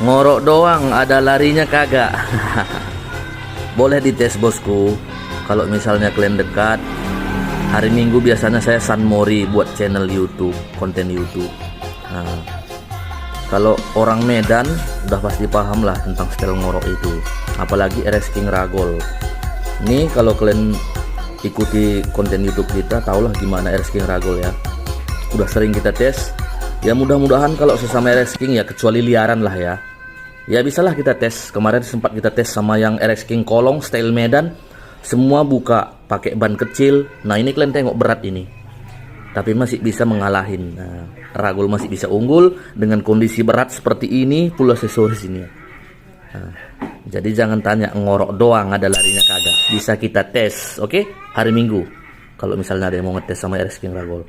Ngorok doang, ada larinya kagak. Boleh dites bosku. Kalau misalnya kalian dekat, hari Minggu biasanya saya San Mori buat channel YouTube, konten YouTube. Nah, kalau orang Medan udah pasti paham lah tentang style ngorok itu, apalagi RS King Ragol. Ini kalau kalian ikuti konten YouTube kita, tahulah gimana RS King Ragol ya. Udah sering kita tes. Ya mudah-mudahan kalau sesama RS King ya, kecuali liaran lah ya. Ya bisalah kita tes. Kemarin sempat kita tes sama yang RS King Kolong style Medan. Semua buka pakai ban kecil. Nah ini kalian tengok berat ini, tapi masih bisa mengalahin. Nah, Ragol masih bisa unggul dengan kondisi berat seperti ini, pula aksesoris ini. Nah, jadi jangan tanya ngorok doang ada larinya kagak. Bisa kita tes, oke? Hari Minggu. Kalau misalnya ada yang mau ngetes sama RS King Ragol.